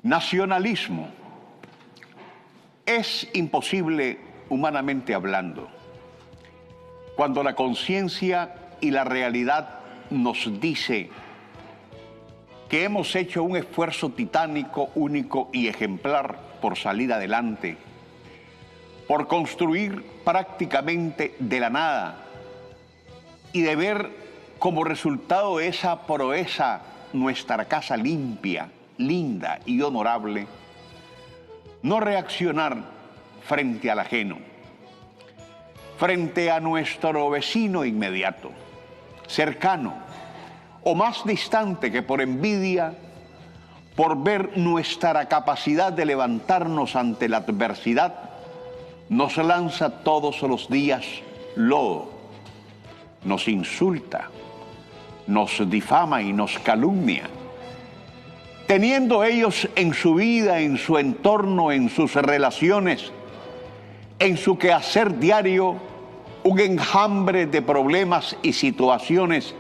Nacionalismo. Es imposible, humanamente hablando, cuando la conciencia y la realidad nos dice que hemos hecho un esfuerzo titánico, único y ejemplar por salir adelante, por construir prácticamente de la nada y de ver como resultado de esa proeza nuestra casa limpia, linda y honorable, no reaccionar frente al ajeno, frente a nuestro vecino inmediato, cercano o más distante, que por envidia, por ver nuestra capacidad de levantarnos ante la adversidad, nos lanza todos los días lodo, nos insulta, nos difama y nos calumnia, teniendo ellos en su vida, en su entorno, en sus relaciones, en su quehacer diario, un enjambre de problemas y situaciones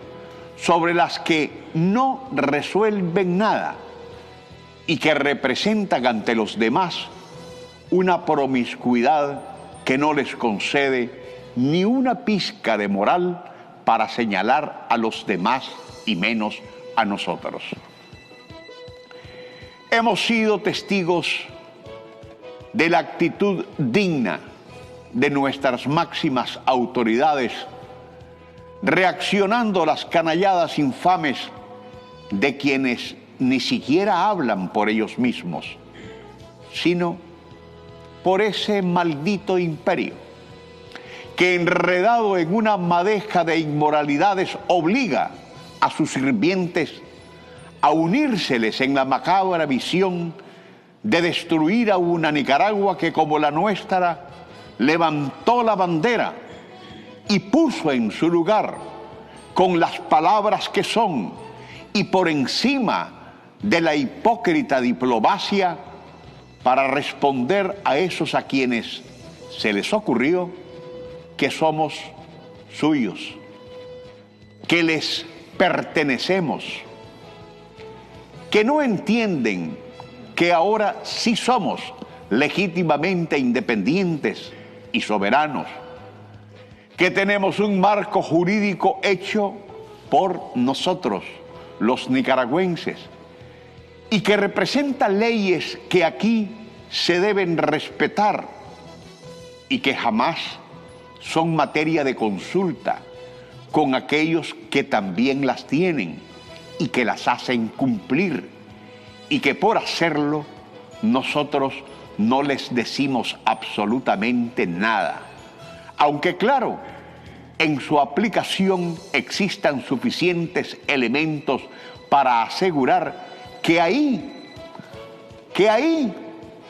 sobre las que no resuelven nada y que representan ante los demás una promiscuidad que no les concede ni una pizca de moral para señalar a los demás y menos a nosotros. Hemos sido testigos de la actitud digna de nuestras máximas autoridades, reaccionando a las canalladas infames de quienes ni siquiera hablan por ellos mismos, sino por ese maldito imperio que, enredado en una madeja de inmoralidades, obliga a sus sirvientes a unírseles en la macabra visión de destruir a una Nicaragua que, como la nuestra, levantó la bandera y puso en su lugar, con las palabras que son y por encima de la hipócrita diplomacia, para responder a esos a quienes se les ocurrió que somos suyos, que les pertenecemos, que no entienden que ahora sí somos legítimamente independientes y soberanos, que tenemos un marco jurídico hecho por nosotros, los nicaragüenses, y que representa leyes que aquí se deben respetar y que jamás son materia de consulta con aquellos que también las tienen y que las hacen cumplir, y que por hacerlo nosotros no les decimos absolutamente nada, aunque claro, en su aplicación existan suficientes elementos para asegurar que ahí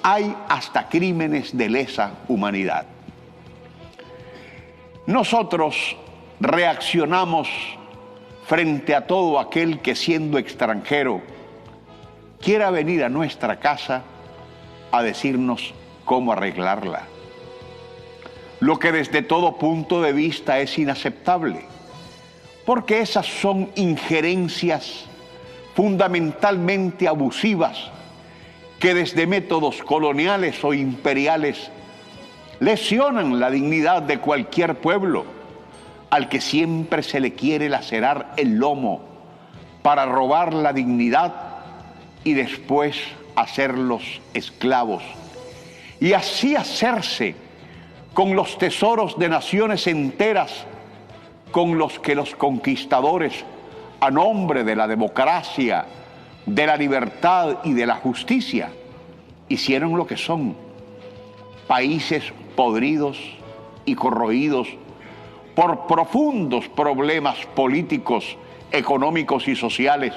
hay hasta crímenes de lesa humanidad. Nosotros reaccionamos frente a todo aquel que, siendo extranjero, quiera venir a nuestra casa a decirnos cómo arreglarla, lo que desde todo punto de vista es inaceptable, porque esas son injerencias fundamentalmente abusivas que desde métodos coloniales o imperiales lesionan la dignidad de cualquier pueblo al que siempre se le quiere lacerar el lomo para robar la dignidad y después hacerlos esclavos, y así hacerse con los tesoros de naciones enteras con los que los conquistadores, a nombre de la democracia, de la libertad y de la justicia, hicieron lo que son: países podridos y corroídos por profundos problemas políticos, económicos y sociales,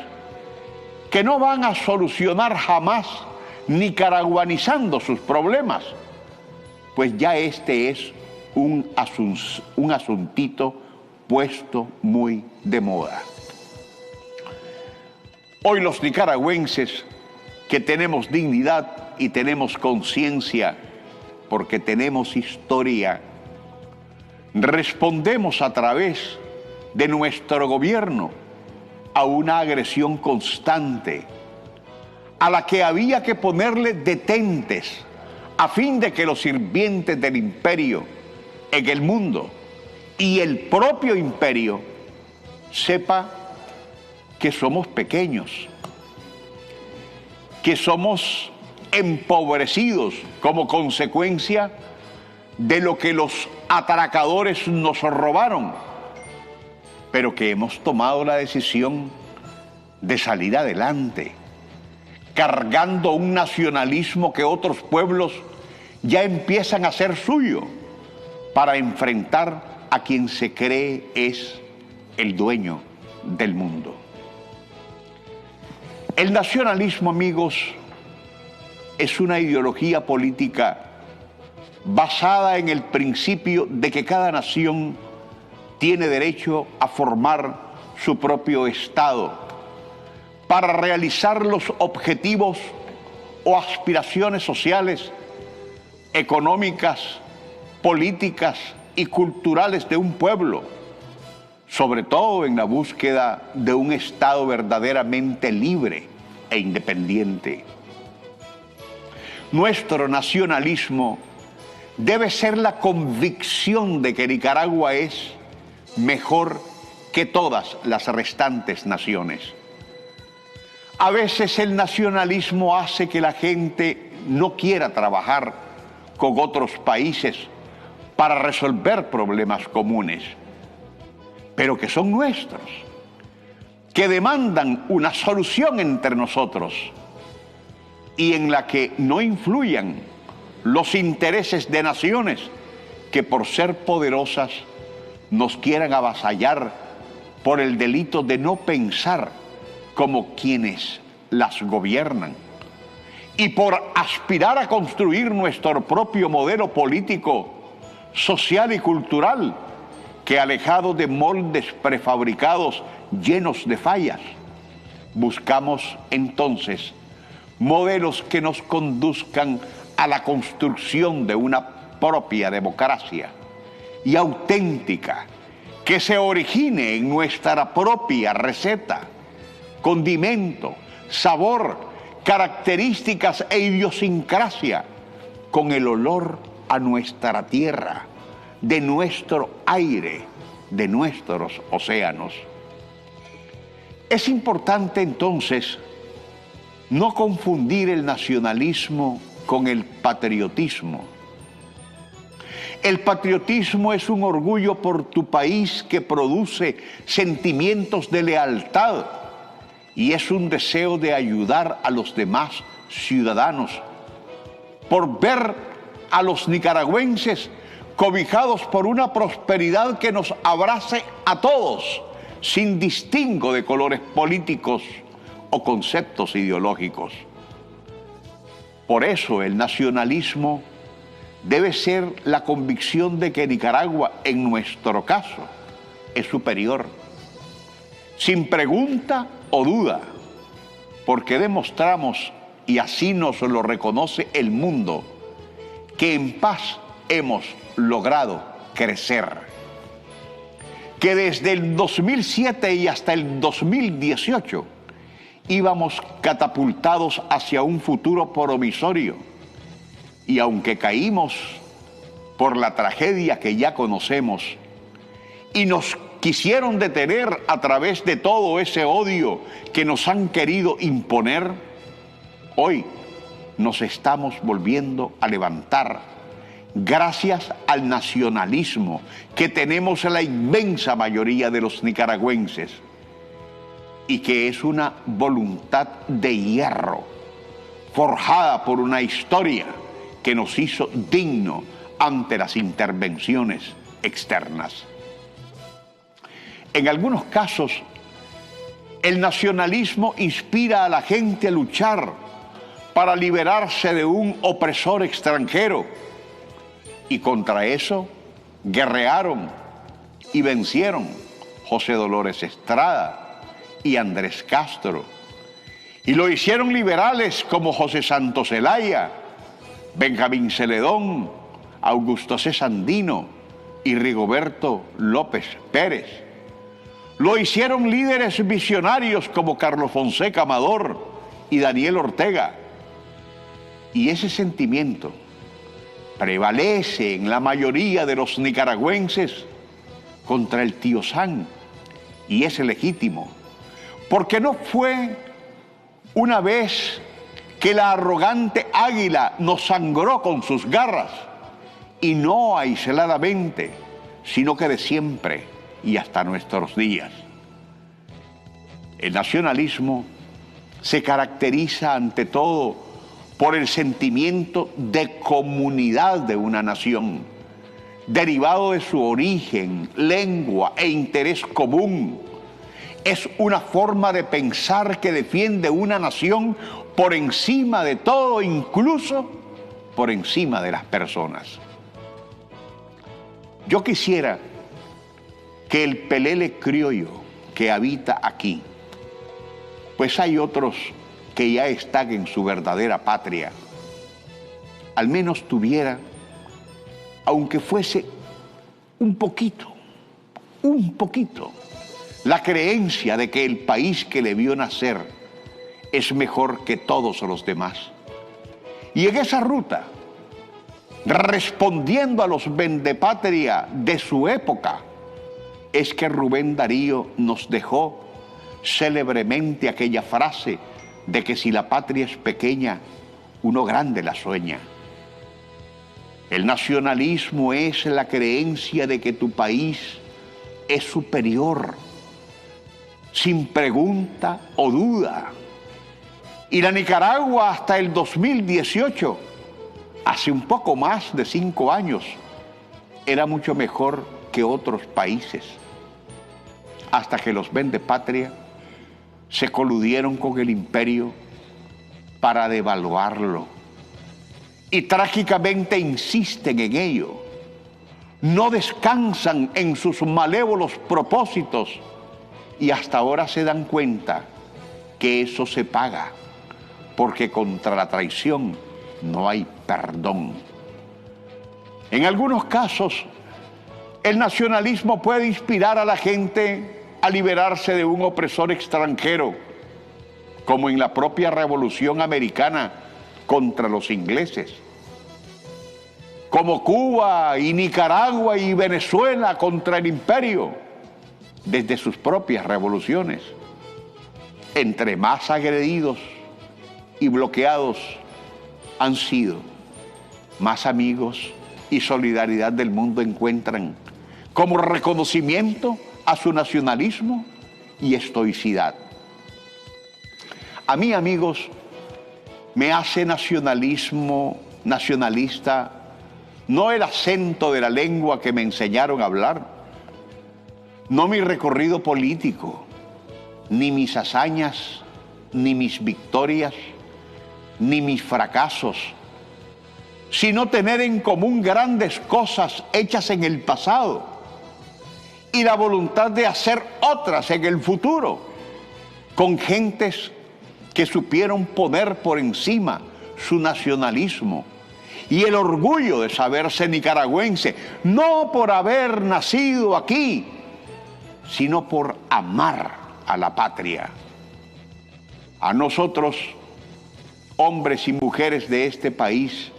que no van a solucionar jamás nicaraguanizando sus problemas, pues ya este es un asuntito puesto muy de moda. Hoy los nicaragüenses, que tenemos dignidad y tenemos conciencia, porque tenemos historia, respondemos a través de nuestro gobierno a una agresión constante, a la que había que ponerle detentes a fin de que los sirvientes del imperio en el mundo y el propio imperio sepa que somos pequeños, que somos empobrecidos como consecuencia de lo que los atracadores nos robaron, pero que hemos tomado la decisión de salir adelante, cargando un nacionalismo que otros pueblos ya empiezan a hacer suyo para enfrentar a quien se cree es el dueño del mundo. El nacionalismo, amigos, es una ideología política basada en el principio de que cada nación tiene derecho a formar su propio Estado para realizar los objetivos o aspiraciones sociales, económicas, políticas y culturales de un pueblo, sobre todo en la búsqueda de un Estado verdaderamente libre e independiente. Nuestro nacionalismo debe ser la convicción de que Nicaragua es mejor que todas las restantes naciones. A veces el nacionalismo hace que la gente no quiera trabajar con otros países para resolver problemas comunes, pero que son nuestros, que demandan una solución entre nosotros y en la que no influyan los intereses de naciones que por ser poderosas nos quieran avasallar por el delito de no pensar como quienes las gobiernan y por aspirar a construir nuestro propio modelo político, social y cultural, que alejado de moldes prefabricados llenos de fallas, buscamos entonces modelos que nos conduzcan a la construcción de una propia democracia y auténtica, que se origine en nuestra propia receta, condimento, sabor, características e idiosincrasia, con el olor a nuestra tierra, de nuestro aire, de nuestros océanos. Es importante entonces no confundir el nacionalismo con el patriotismo. El patriotismo es un orgullo por tu país que produce sentimientos de lealtad y es un deseo de ayudar a los demás ciudadanos, por ver a los nicaragüenses cobijados por una prosperidad que nos abrace a todos, sin distingo de colores políticos o conceptos ideológicos. Por eso el nacionalismo debe ser la convicción de que Nicaragua, en nuestro caso, es superior, sin pregunta o duda, porque demostramos, y así nos lo reconoce el mundo, que en paz hemos logrado crecer, que desde el 2007 y hasta el 2018 íbamos catapultados hacia un futuro promisorio, y aunque caímos por la tragedia que ya conocemos y nos quisieron detener a través de todo ese odio que nos han querido imponer, hoy nos estamos volviendo a levantar gracias al nacionalismo que tenemos la inmensa mayoría de los nicaragüenses y que es una voluntad de hierro forjada por una historia que nos hizo digno ante las intervenciones externas. En algunos casos, el nacionalismo inspira a la gente a luchar para liberarse de un opresor extranjero, y contra eso guerrearon y vencieron José Dolores Estrada y Andrés Castro, y lo hicieron liberales como José Santos Zelaya, Benjamín Celedón, Augusto C. Sandino y Rigoberto López Pérez. Lo hicieron líderes visionarios como Carlos Fonseca Amador y Daniel Ortega. Y ese sentimiento prevalece en la mayoría de los nicaragüenses contra el tío Sam, y es legítimo, porque no fue una vez que la arrogante águila nos sangró con sus garras, y no aisladamente, sino que de siempre y hasta nuestros días. El nacionalismo se caracteriza ante todo por el sentimiento de comunidad de una nación, derivado de su origen, lengua e interés común. Es una forma de pensar que defiende una nación por encima de todo, incluso por encima de las personas. Yo quisiera que el pelele criollo que habita aquí, pues hay otros que ya están en su verdadera patria, al menos tuviera, aunque fuese un poquito, la creencia de que el país que le vio nacer es mejor que todos los demás. Y en esa ruta, respondiendo a los vendepatria de su época, es que Rubén Darío nos dejó célebremente aquella frase de que si la patria es pequeña, uno grande la sueña. El nacionalismo es la creencia de que tu país es superior, sin pregunta o duda. Y la Nicaragua hasta el 2018, hace un poco más de 5 años, era mucho mejor que otros países, hasta que los vendepatria se coludieron con el imperio para devaluarlo. Y trágicamente insisten en ello. No descansan en sus malévolos propósitos y hasta ahora se dan cuenta que eso se paga, porque contra la traición no hay perdón. En algunos casos, el nacionalismo puede inspirar a la gente a liberarse de un opresor extranjero, como en la propia Revolución Americana contra los ingleses, como Cuba y Nicaragua y Venezuela contra el imperio, desde sus propias revoluciones. Entre más agredidos y bloqueados han sido, más amigos y solidaridad del mundo encuentran como reconocimiento a su nacionalismo y estoicidad. A mí, amigos, me hace nacionalista, no el acento de la lengua que me enseñaron a hablar, no mi recorrido político, ni mis hazañas, ni mis victorias, ni mis fracasos, sino tener en común grandes cosas hechas en el pasado y la voluntad de hacer otras en el futuro, con gentes que supieron poner por encima su nacionalismo y el orgullo de saberse nicaragüense, no por haber nacido aquí, sino por amar a la patria. A nosotros, hombres y mujeres de este país,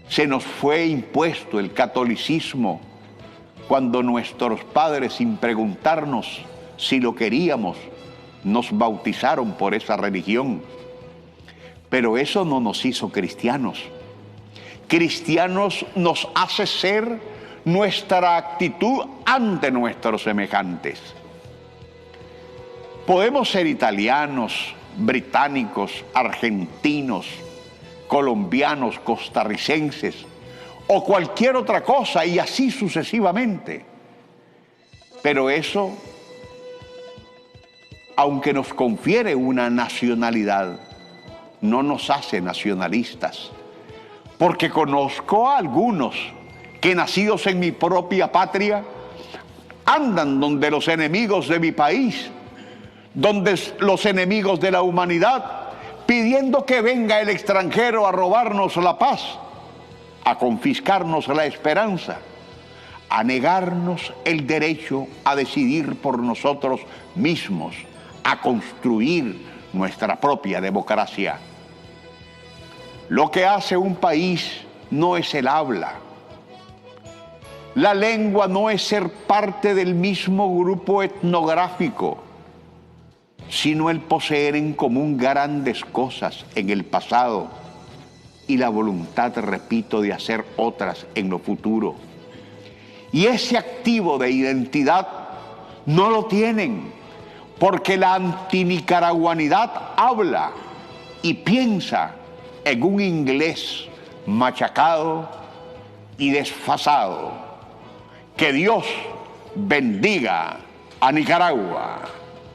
se nos fue impuesto el catolicismo cuando nuestros padres, sin preguntarnos si lo queríamos, nos bautizaron por esa religión. Pero eso no nos hizo cristianos. Cristianos nos hace ser nuestra actitud ante nuestros semejantes. Podemos ser italianos, británicos, argentinos, colombianos, costarricenses o cualquier otra cosa, y así sucesivamente. Pero eso, aunque nos confiere una nacionalidad, no nos hace nacionalistas. Porque conozco a algunos que, nacidos en mi propia patria, andan donde los enemigos de mi país, donde los enemigos de la humanidad, pidiendo que venga el extranjero a robarnos la paz, a confiscarnos la esperanza, a negarnos el derecho a decidir por nosotros mismos, a construir nuestra propia democracia. Lo que hace un país no es el habla. La lengua no es ser parte del mismo grupo etnográfico, sino el poseer en común grandes cosas en el pasado y la voluntad, repito, de hacer otras en lo futuro. Y ese activo de identidad no lo tienen, porque la antinicaragüanidad habla y piensa en un inglés machacado y desfasado. Que Dios bendiga a Nicaragua.